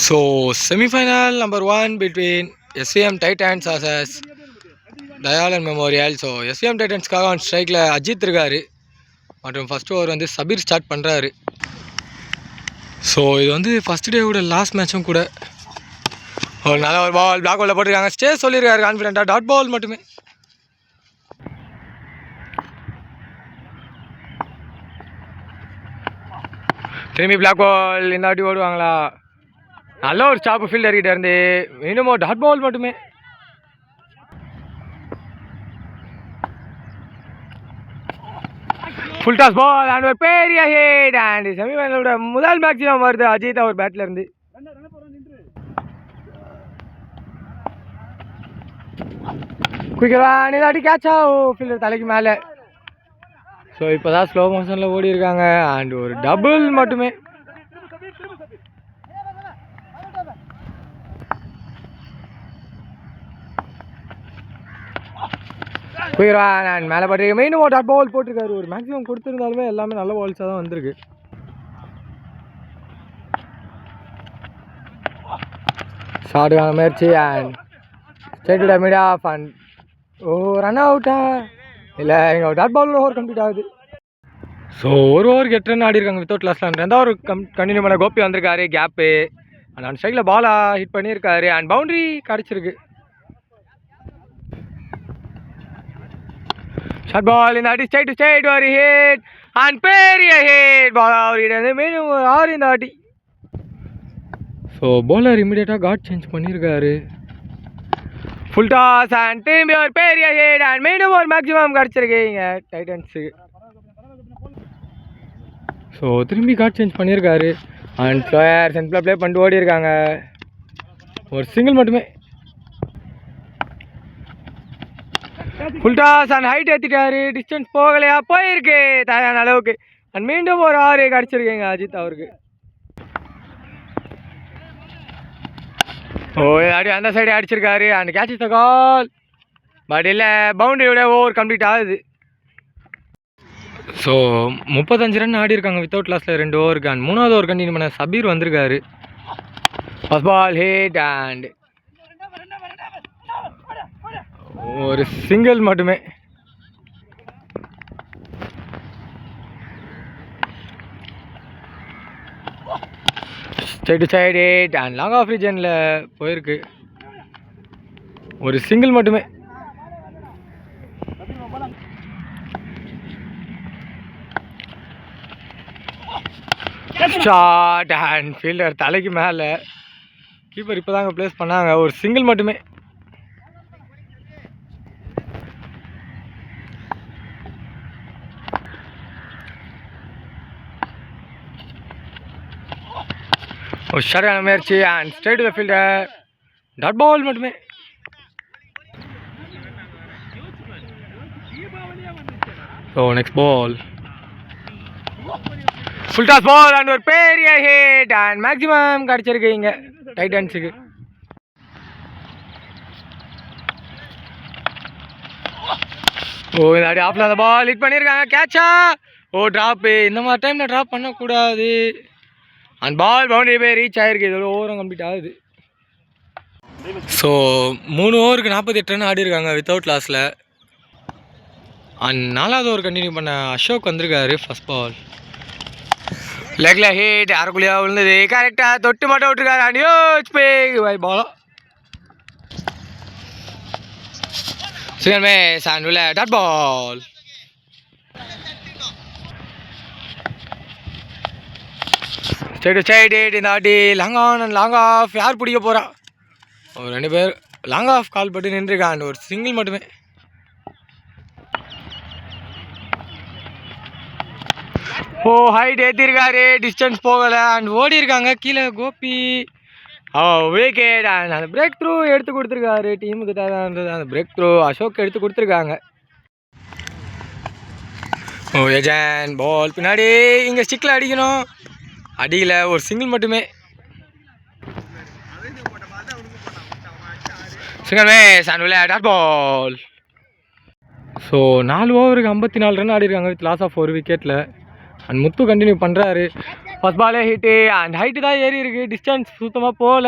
So, semi-final number 1 between SVM Titans vs Dayalan Memorial. So, SVM Titans-காக on strike-ல Ajith இருக்காரு மற்றும் first over வந்து Sabir start பண்ணுறாரு. So இது வந்து ஃபஸ்ட் டேவோட லாஸ்ட் மேட்சும் கூட. ஒரு நல்ல ஒரு பால் பிளாக் பாலில் போட்டிருக்காங்க. ஸ்டே சொல்லியிருக்காரு கான்ஃபிடென்ட்டாக, டாட் பால் மட்டுமே. திரும்பி பிளாக் பால் இந்த வாட்டி ஓடுவாங்களா? நல்ல ஒரு ஸ்டாப் ஃபீல்டர் கிட்ட இருந்து இன்னமும் டாட் பால் மட்டுமே. ஃபுல் டாஸ் பால் அண்ட் ஒரு பெரிய ஹிட் அண்ட் செமிஃபைனலோட முதல் மேக்ஸிமம் வருது அஜித் அவர் பேட்ல இருந்து. குயிக்கராக இதாட்டி கேட்சா ஃபீல்டர் தலைக்கு மேலே. ஸோ இப்போ தான் ஸ்லோ மோஷனில் ஓடி இருக்காங்க அண்ட் ஒரு டபுள் மட்டுமே. குயிக்கராக அண்ட் மேலே பட்டிருக்க மெயினும் டாட் பால் போட்டிருக்காரு. ஒரு மேக்ஸிமம் கொடுத்துருந்தாலுமே எல்லாமே நல்ல பால்ஸாக தான் வந்திருக்கு. ஷார்ட்டுக்கான முயற்சி and straight to mid off and run அவுட்டா இல்லை எங்கள் டாட் பால் ஓவர் கம்ப்ளீட் ஆகுது. ஸோ ஒரு ஓவருக்கு 8 ரன் ஆடி இருக்காங்க வித்தவுட் லாஸ்ட் ரன். ரெண்டாவது ஒரு கண்டினியூ பண்ண கோபி வந்திருக்காரு கேப்பு அண்ட் அந்த ஸ்ட்ரைக்கில் பாலாக ஹிட் பண்ணியிருக்காரு அண்ட் பவுண்டரி கிடச்சிருக்கு. ஷார்ட் பால் இந்த வாட்டி ஸ்ட்ரைட் டு ஸ்ட்ரைட் ஒரு ஹிட் அண்ட் பெரிய ஹிட் பால் அவர்கிட்ட மீண்டும் ஒரு 6 இந்த வாட்டி. ஸோ பவுலர் இமீடியட்டாக காட் சேஞ்ச் பண்ணியிருக்காரு. ஃபுல் டாஸ் அண்ட் திரும்பி ஒரு பெரிய ஹிட் அண்ட் மீண்டும் ஒரு மேக்ஸிமம் கிடச்சிருக்கு இங்கே டைட்டன்ஸுக்கு. ஸோ திரும்பி காட் சேஞ்ச் பண்ணியிருக்காரு அண்ட் ஸ்லோயர் சென்டரில் ப்ளே பண்ணிட்டு ஓடி இருக்காங்க. ஒரு சிங்கிள் மட்டுமே. ஃபுல் டாஸ் அண்ட் ஹைட் ஏற்றிட்டாரு. டிஸ்டன்ஸ் போகலையா? போயிருக்கு தயாரான அளவுக்கு அண்ட் மீண்டும் ஒரு 6 கிடச்சிருக்கீங்க அஜித் அவருக்கு. அந்த சைடு அடிச்சிருக்காரு and catch the call but இல்லை பவுண்டரியோட ஓவர் கம்ப்ளீட் ஆகுது. ஸோ 35 ரன் ஆடி இருக்காங்க வித்தவுட் லாஸில் 2 ஓவருக்கு அண்ட் 3வது ஓவர் கண்டினியூ பண்ண சபீர் வந்திருக்காரு. ஃபர்ஸ்ட் பால் ஹிட் அண்ட் ஒரு சிங்கிள் மட்டுமே. Side side hit and long of ரீஜனில் போயிருக்கு. ஒரு சிங்கிள் மட்டுமே. ஷார்ட் அண்ட் ஃபீல்டர் தலைக்கு மேலே. கீப்பர் இப்போ தாங்க ப்ளேஸ் பண்ணாங்க. ஒரு சிங்கிள் மட்டுமே. ஒரு சரியான முயற்சி and straight to the fielder dot ball மட்டுமே. So next ball full toss ball and ஒரு பெரிய ஹிட் அண்ட் மேக்ஸிமம் கிடச்சிருக்கு இங்கே டைட்டன்ஸுக்கு. இந்த அடி ஆஃப்ல அந்த பால் ஹிட் பண்ணியிருக்காங்க. கேட்சா ட்ராப்பு. இந்த மாதிரி டைமில் ட்ராப் பண்ணக்கூடாது அண்ட் பால் பவுண்டரி போய் ரீச் ஆகிருக்கு. இதோட ஓவரும் கம்ப்ளீட் ஆகுது. ஸோ 3 ஓவருக்கு 48 ரன் ஆடி இருக்காங்க வித்தவுட் லாஸில் அண்ட் 4வது ஓவர் கண்டினியூ பண்ண அசோக் வந்திருக்காரு. ஃபர்ஸ்ட் பால் லெக்ல ஹிட் அரைக்குள்ளியாக விழுந்தது. கரெக்டாக தொட்டு மட்டும் விட்டுருக்காரு அண்ட் யோச் பேக் பை பாலா சிங்கல் மேஸ் அண்ட் உள்ள டாட் பால். ஸ்ட்ரைட் சைடு இந்த வாட்டி long on and long off. யார் பிடிக்க போகிறா? ஒரு 2 பேர் லாங் ஆஃப் கால் பட்டு நின்றுருக்கான். ஒரு சிங்கிள் மட்டுமே. ஹைட் ஏற்றிருக்காரு. டிஸ்டன்ஸ் போகலை அண்ட் ஓடி இருக்காங்க கீழே கோபி. விக்கெட் அண்ட் அந்த பிரேக் த்ரூ எடுத்து கொடுத்துருக்காரு. டீமுக்கு தேவையானது அந்த பிரேக் த்ரூ அசோக் எடுத்து கொடுத்துருக்காங்க. எஜன் பால் பின்னாடி இங்கே ஸ்டிக்கில் அடிக்கணும். அடியில் ஒரு சிங்கிள் மட்டுமே. சிங்கிள் மேஸ் அண்ட் உள்ள டாட் பால். ஸோ 4 ஓவருக்கு 54 ரன் ஆடி இருக்காங்க வித் லாஸ் ஆஃப் 1 விக்கெட்டில் அண்ட் முத்து கண்டினியூ பண்ணுறாரு. ஃபர்ஸ்ட் பாலே ஹிட்டு அண்ட் ஹைட்டு தான் ஏறி இருக்கு, டிஸ்டன்ஸ் சுத்தமாக போகல.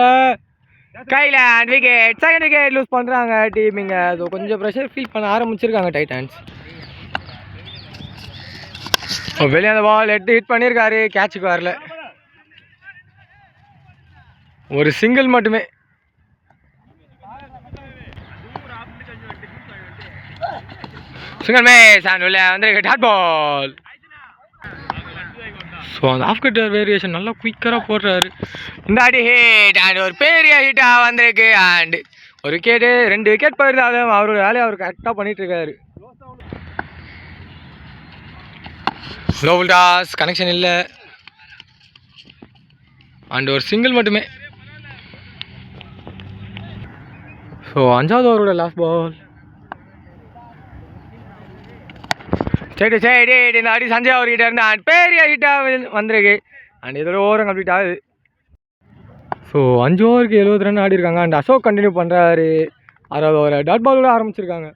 கையில் and wicket, second wicket loose பண்ணுறாங்க டீம் இங்கே. ஸோ கொஞ்சம் ப்ரெஷர் ஃபீல் பண்ண ஆரம்பிச்சிருக்காங்க டைட்டன்ஸ். வெளியே அந்த பால் எடுத்து ஹிட் பண்ணியிருக்காரு, கேட்சுக்கு வரல. ஒரு சிங்கிள் மட்டுமே. சிங்கிள் மேட்ச் அண்ட் உள்ள வந்துருக்கு டாட் பால். ஸோ அந்த ஆஃப் கட்டர் வேரியேஷன் நல்லா குயிக்கராக போடுறாரு. இந்த அடி ஹிட் அண்ட் ஒரு பெரிய ஹிட்டாக வந்திருக்கு. அண்ட் ஒரு விக்கெட்டு, 2 விக்கெட் போயிருந்தாலும் அவரோட வேலையை அவர் கரெக்டாக பண்ணிகிட்ருக்காரு. லோவல் டாஸ் கனெக்ஷன் இல்லை அண்ட் ஒரு சிங்கிள் மட்டுமே. ஸோ 5வது ஓவரோட லாஸ்ட் பால். சரி சரி, இந்த அடி சஞ்சய் அவர்கிட்ட இருந்து அண்ட் பெரிய ஹிட்டாக வந்திருக்கு. அண்ட் இதோட ஓவரம் கம்ப்ளீட் ஆகுது. ஸோ 5 ஓவருக்கு 70 ரன் ஆடி இருக்காங்க. அண்ட் அசோக் கண்டினியூ பண்ணுறாரு. 6வது ஓவர் டாட் பாலோட ஆரம்பிச்சிருக்காங்க.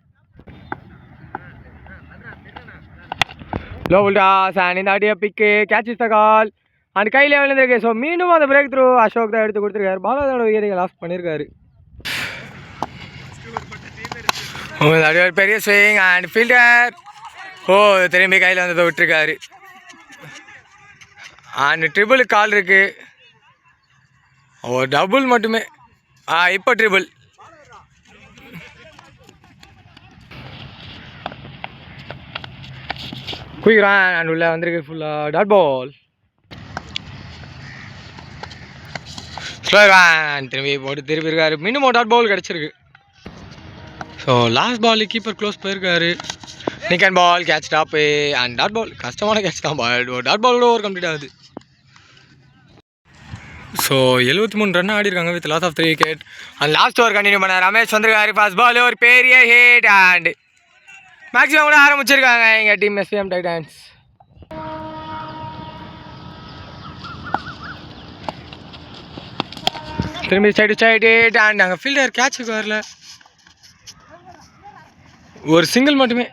லோ டாஸ் அண்ட் இந்த அடியை பிக்கு, catch is the call and கையில் விழுந்திருக்கு. ஸோ மீண்டும் அந்த பிரேக் த்ரூ அசோக் தான் எடுத்து கொடுத்துருக்காரு. பாலாவோட விக்கெட்டை லாஸ் பண்ணியிருக்காரு. ஒரு பெரிய ஸ்விங் அண்ட் ஃபீல்டர் திரும்பி கையில் வந்ததை விட்டுருக்காரு. அண்ட் ட்ரிபிள் கால் இருக்கு, டபுள் மட்டுமே. இப்போ ட்ரிபிள். குயிக்கிறான் அண்ட் உள்ள வந்திருக்கு ஃபுல்லாக டாட் பால். ஸ்லோவான் திரும்பி போட்டு திருப்பி இருக்காரு. மீண்டும் டாட் பால் கிடச்சிருக்கு. So last ball keeper close போயிருக்காரு. Nick and ball, catch drop and dot ball. கஷ்டமான கேட்ச் தான், டாட் பாலோட ஓவர் கம்ப்ளீட் ஆகுது. ஸோ 73 ரன் ஆடி இருக்காங்க with loss of 3 wicket. And last over continue பண்ண ரமேஷ் வந்திருக்காரு. ஃபர்ஸ்ட் பால் ஒரு பெரிய ஹிட் அண்ட் மேக்ஸிமம் கூட ஆரம்பிச்சிருக்காங்க எங்கள் டீம் எஸ்விஎம் டைட்டன்ஸ். திரும்பி சைடு அண்ட் அங்கே ஃபீல்டர் கேட்சுக்கு வரல. ஒரு சிங்கிள் மட்டுமே.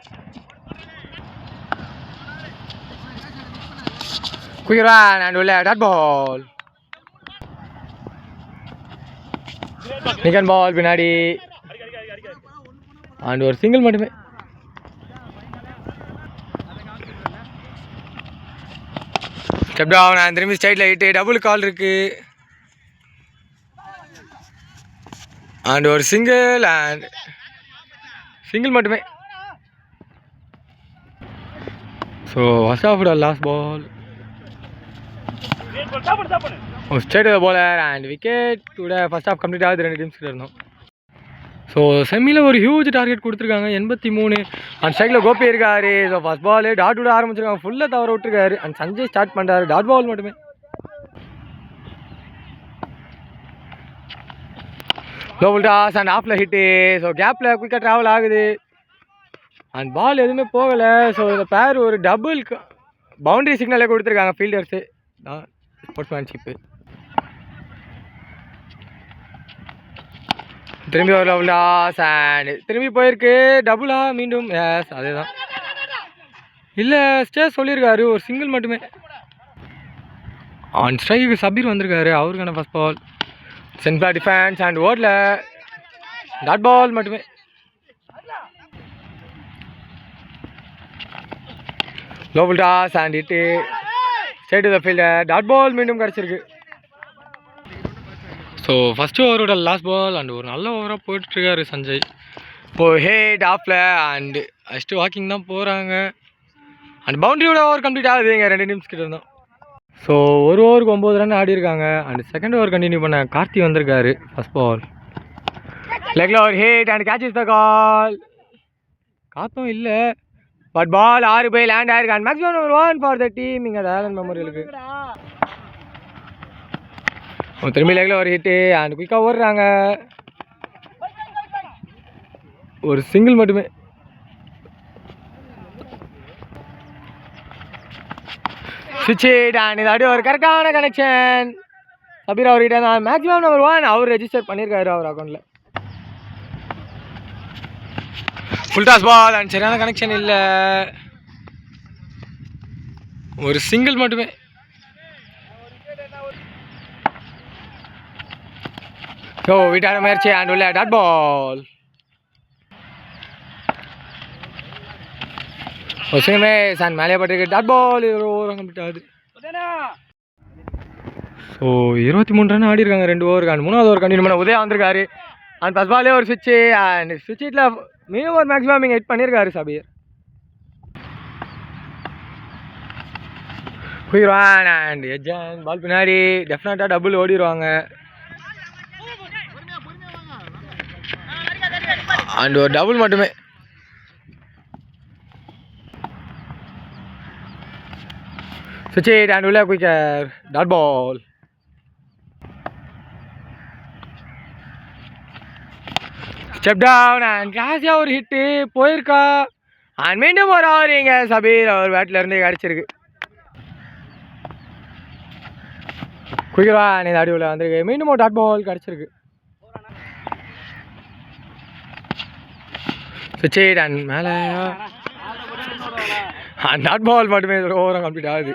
குயிரான் அண்ட் உள்ள டாட் பால். நிகன் பால் பின்னாடி அண்ட் ஒரு சிங்கிள் மட்டுமே. ஸ்டெப் டவுன் அண்ட் திரும்பி ஸ்ட்ரைட்டில் ஹிட்டு, டபுள் கால் இருக்கு அண்ட் ஒரு சிங்கிள் மட்டுமே. So first of last ball straight bowler and wicket கூட ஃபர்ஸ்ட் ஆஃப் கம்ப்ளீட் ஆகுது. 2 டீம்ஸ் கிட்ட இருந்தோம். ஸோ செம்மியில் ஒரு ஹியூஜ் டார்கெட் கொடுத்துருக்காங்க 83. அண்ட் ஸ்ட்ரைக்கில் கோபி இருக்காரு. ஸோ ஃபர்ஸ்ட் பால் டாட் விட ஆரம்பிச்சிருக்காங்க, ஃபுல்லாக தவற விட்டுருக்காரு. அண்ட் சஞ்சய் ஸ்டார்ட் பண்ணுறாரு, டாட் பால் மட்டுமே. லோவல் டாஸ் அண்ட் ஆஃபில் ஹிட்டு. ஸோ கேப்பில் குயிக்காக ட்ராவல் ஆகுது அண்ட் பால் எதுவுமே போகலை. ஸோ இந்த பேர் ஒரு டபுள் பவுண்டரி சிக்னலே கொடுத்துருக்காங்க ஃபீல்டர்ஸு. ஸ்போர்ட்ஸ்மேன்ஷிப்பு. திரும்பி ஒரு லோவல் டாஸ் அண்ட் திரும்பி போயிருக்கு. டபுளா மீண்டும்? எஸ், அதே தான். இல்லை, ஸ்டே சொல்லியிருக்காரு, ஒரு சிங்கிள் மட்டுமே. ஆன் ஸ்ட்ரைக்கு சபீர் வந்திருக்காரு, அவருக்கான first ball. Central defence and ஓடல டாட் பால் மட்டுமே. லோவல் toss and hit straight to the fielder, dot ball மீண்டும் கிடச்சிருக்கு. ஸோ ஃபஸ்ட்டு ஓவரோட லாஸ்ட் பால் அண்ட் ஒரு நல்ல ஓவராக போயிட்டுருக்காரு சஞ்சய். இப்போது ஹேட் ஆஃபில் அண்டு ஃபஸ்ட்டு வாக்கிங் தான் போகிறாங்க. அண்ட் பவுண்டரியோட ஓவர் கம்ப்ளீட் ஆகுது இங்கே 2 டீம்ஸ் கிட்ட இருந்தோம். ஸோ ஒரு ஓவருக்கு 9 ரன் ஆடி இருக்காங்க. அண்ட் செகண்ட் ஓவர் கண்டினியூ பண்ண கார்த்தி வந்திருக்காரு. ஃபஸ்ட் பால் லெக்கில் ஒரு hit and catch is the call. காத்தும் இல்லை, பட் பால் 6 போய் லேண்ட் ஆயிருக்கு. And maximum number 1 for the team இங்கே டயலன் மெமோரியலுக்கு. திரும்பி லெக்கில் ஒரு ஹிட்டு அண்ட் குயிக்காக ஓடுறாங்க, ஒரு சிங்கிள் மட்டுமே. சுவிட்ச் ஹிட் அண்ட் இது அடி ஒரு கரெக்டான கனெக்ஷன். சபீர் அவர்கிட்ட தான் மேக்ஸிமம் நம்பர் 1 அவர் ரெஜிஸ்டர் பண்ணியிருக்காரு அவர் அக்கௌண்ட்டில். ஃபுல் டாஸ் பால் அண்ட் சரியான கனெக்ஷன் இல்லை, ஒரு சிங்கிள் மட்டுமே. ஸோ வீட்டான முயற்சி அண்ட் உள்ள டாட் பால். அண்ட் மேலே பட்டிருக்கு டாட் பால். கம்ப்ளீட் ஆகுது. ஸோ 23 ரன் ஆடி இருக்காங்க 2 ஓவருக்கு. அண்ட் 3வது ஓவர் கண்டினியூ பண்ண உதயா வந்திருக்காரு. அண்ட் ஃபஸ்ட் பாலே ஒரு ஸ்விட்சு. அண்ட் ஸ்விட்ச் ஹிட்டில் மினிமம் ஒரு மேக்ஸிமம் இங்கே ஹிட் பண்ணியிருக்காரு சபீர். போயிடுவான். அண்ட் எஜ்ஜன் பால் பின்னாடி டெஃபினட்டாக டபுள் ஓடிடுவாங்க. அண்ட் ஒரு டபுள் மட்டுமே. ஸ்விட்ச் ஹிட் அண்ட் உள்ள quicker dot ball. Step down and கிளாஸியாக ஒரு ஹிட்டு போயிருக்கா. அண்ட் மீண்டும் ஒரு ஓவர் இங்கே சபீர் அவர் பேட்டில் இருந்து கிடச்சிருக்கு. குயிக்கரா நீ அடிவில் வந்திருக்கு. மீண்டும் ஒரு டாட் பால் கிடச்சிருக்கு. சுவிட்ச் அண்ட் மேலே டாட் பால் மட்டுமே ஓவரம் கம்ப்ளீட் ஆகுது.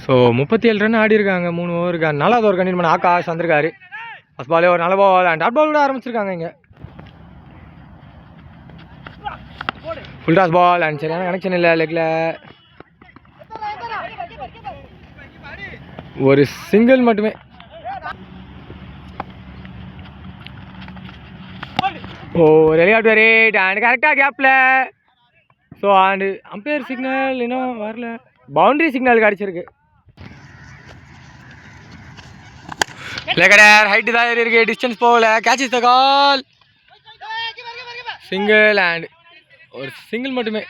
ஸோ 37 ரன் ஆடி இருக்காங்க 3 ஓவருக்கு. 4வது ஓவர் கண்டினியூ பண்ண ஆகாஷ் வந்திருக்காரு. ஃபஸ்ட் பாலே ஒரு நல்ல பால் அண்ட் டாட் பால் கூட ஆரம்பிச்சிருக்காங்க இங்கே. ஃபுல் டாஸ் பால் அண்ட் சரியான கனெக்ஷன் இல்லை லெக்கில். ஒரு சிங்கிள் மட்டுமே. ஓ ரெலியாட் ரேட் அண்ட் கரெக்டாக கேப்பில். ஸோ அண்டு அம்பையர் சிக்னல் இன்னும் வரல. பவுண்ட்ரி சிக்னல் கிடச்சிருக்கு. லெகடர் ஹைட்டு தான் ஏறி இருக்கு. டிஸ்டன்ஸ் போகல. Catch is the call. Single and ஒரு சிங்கிள் மட்டுமே.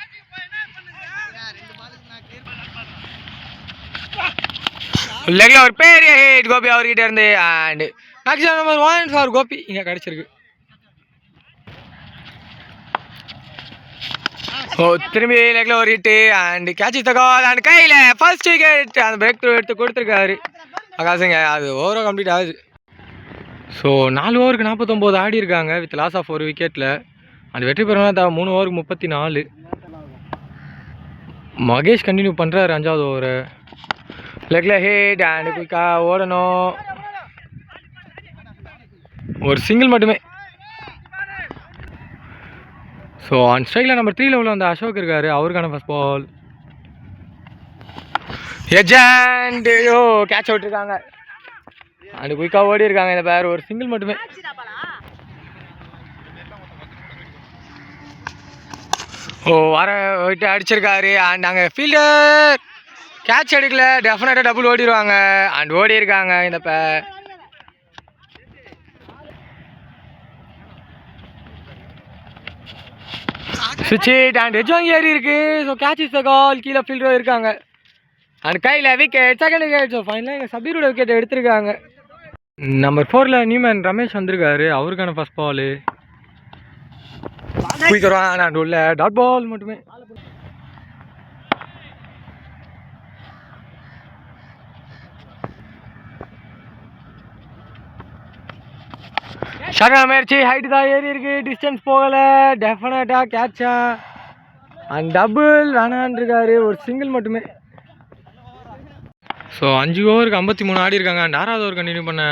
லெக்ல ஒரு பெரிய ஹிட் கோபி அவர்கிட்ட இருந்து. And maximum number 1 for Gopi இங்கே கிடச்சிருக்கு. ஓ திரும்பி லெக்ல ஒரு hit and catch is the call. And கையில் ஃபர்ஸ்ட் விக்கெட். அந்த பிரேக் த்ரூ எடுத்து கொடுத்துருக்காரு ஆகாசுங்க. அது ஓவரும் கம்ப்ளீட் ஆகுது. ஸோ 4 ஓவருக்கு 49 ஆடி இருக்காங்க வித் லாஸ் ஆஃப் ஒரு விக்கெட்டில். அந்த வெற்றி பெறணும்னா 3 ஓவருக்கு 34. மகேஷ் கண்டினியூ பண்ணுறாரு 5வது ஓவரு. லெக்கில் ஹிட் அண்ட் குயிக்காக ஓடணும். ஒரு சிங்கிள் மட்டுமே. ஸோ ஆன் ஸ்ட்ரைக்கில் நம்பர் 3 உள்ள வந்து அசோக் இருக்காரு. அவருக்கான ஃபஸ்ட் பால். எஜண்ட் கேட்ச் விட்டுருக்காங்க. அண்ட் குயிக்காக ஓடி இருக்காங்க இந்த பேர். ஒரு சிங்கிள் மட்டுமே. ஓ வர விட்டு அடிச்சிருக்காரு. அண்ட் அங்கே ஃபீல்டர் கேட்ச் எடுக்கல. டெஃபினட்டாக டபுள் ஓடிடுவாங்க. அண்ட் ஓடி இருக்காங்க இந்த பேர். சுவிட்ச் அண்ட் எஜ்ஜாங் ஏறி இருக்கு. ஸோ கேட்ச் இஸ் த கால். கீழே ஃபீல்டரும் இருக்காங்க. அண்ட் கையில் விக்கெட். Second wicket. ஸோ ஃபைனலாக எங்கள் சபீரோட விக்கெட் எடுத்திருக்காங்க. நம்பர் 4 நியூமேன் ரமேஷ் வந்திருக்காரு. அவருக்கான ஃபஸ்ட் பால். குயிக்கரான் அண்ட் உள்ள டாட் பால் மட்டுமே. சரியான முயற்சி. ஹைட்டு தான் ஏறி இருக்கு. டிஸ்டன்ஸ் போகலை. டெஃபினட்டாக கேட்சா அண்ட் டபுள் வேணான் இருக்காரு. ஒரு சிங்கிள் மட்டுமே. ஸோ 5 ஓவருக்கு 53 ஆடி இருக்காங்க. அண்ட் 6வது ஓவர் கண்டினியூ பண்ண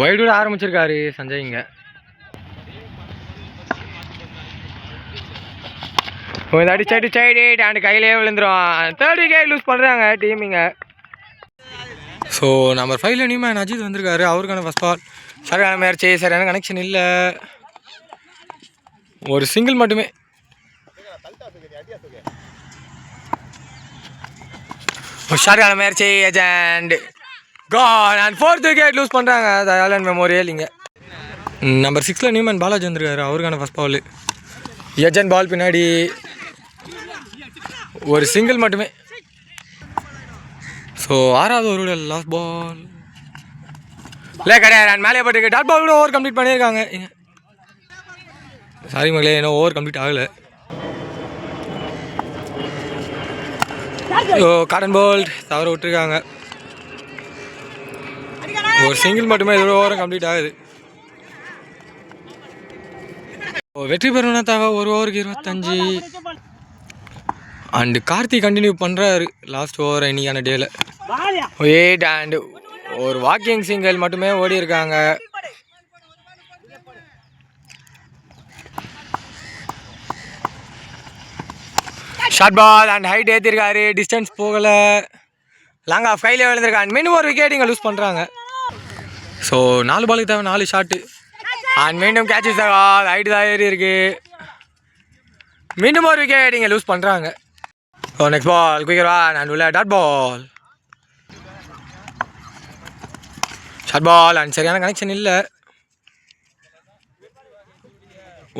வைடோட ஆரம்பிச்சிருக்காரு சஞ்சய் இங்கே. அடிச்சு சைடு அண்ட் கையிலே விழுந்துடும். 3rd விக்கெட் லூஸ் பண்ணுறாங்க டீம் இங்கே. ஸோ நம்பர் 5 நியூமேன் அஜித் வந்திருக்காரு. அவருக்கான ஃபஸ்ட் பால். சரியான முயற்சி. சரியான கனெக்ஷன் இல்லை. ஒரு சிங்கிள் மட்டுமே. சரியான முயற்சி. ஏஜெண்ட் call and 4th wicket loose பண்ணுறாங்க தயாளன் மெமோரியல் இங்கே. நம்பர் 6 நியூமேன் பாலாஜி வந்திருக்காரு. அவருக்கான ஃபஸ்ட் பால். ஏஜெண்ட் பால் பின்னாடி. ஒரு சிங்கிள் மட்டுமே. ஸோ 6வது ஓவரோட லாஸ்ட் பால். இல்லை கிடையாது. அண்ட் மேலே பட்டிருக்கு. டாட் பால் கூட ஓவர் கம்ப்ளீட் பண்ணியிருக்காங்க. சாரி மகளே இன்னும் ஓவர் கம்ப்ளீட் ஆகலை. காட்டன் பால் தவற விட்டுருக்காங்க. ஒரு சிங்கிள் மட்டுமே. இதோட ஓவரும் கம்ப்ளீட் ஆகுது. வெற்றி பெறணும்னா தேவை 1 ஓவருக்கு 25. அண்டு கார்த்தி கண்டினியூ பண்ணுறாரு லாஸ்ட் ஓவர் இன்னைக்கான டேல. 8 அண்டு ஒரு வாக்கிங் சிங்கிள் மட்டுமே ஓடி இருக்காங்க. ஷார்ட் பால் அண்ட் ஹைட் ஏற்றிருக்காரு, டிஸ்டன்ஸ் போகலை, லாங் ஆஃப் கையில் விழுந்திருக்காங்க. மீண்டும் ஒரு விக்கெட் இங்கே லூஸ் பண்ணுறாங்க. ஸோ 4 பாலுக்கு தேவை 4 ஷாட்டு. அண்ட் மீண்டும் கேட்சஸ் ஹைட்டு தான் ஏறி இருக்கு. மீண்டும் ஒரு விக்கெட் இங்கே லூஸ் பண்ணுறாங்க. So next ball quicker one and உள்ள dot ball. Short ball and சரியான கனெக்ஷன் இல்லை,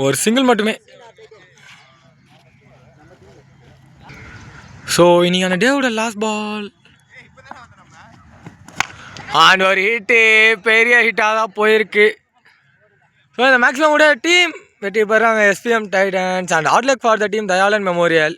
ஒரு சிங்கிள் மட்டுமே. ஸோ இன்னைக்கான டேவோட லாஸ்ட் பால் அண்ட் ஒரு ஹிட்டு, பெரிய ஹிட்டாக தான் போயிருக்கு. ஸோ இந்த மேக்ஸிமம் கூட டீம் வெற்றி பெறாங்க SPM Titans and hard luck for the team Thayalan memorial.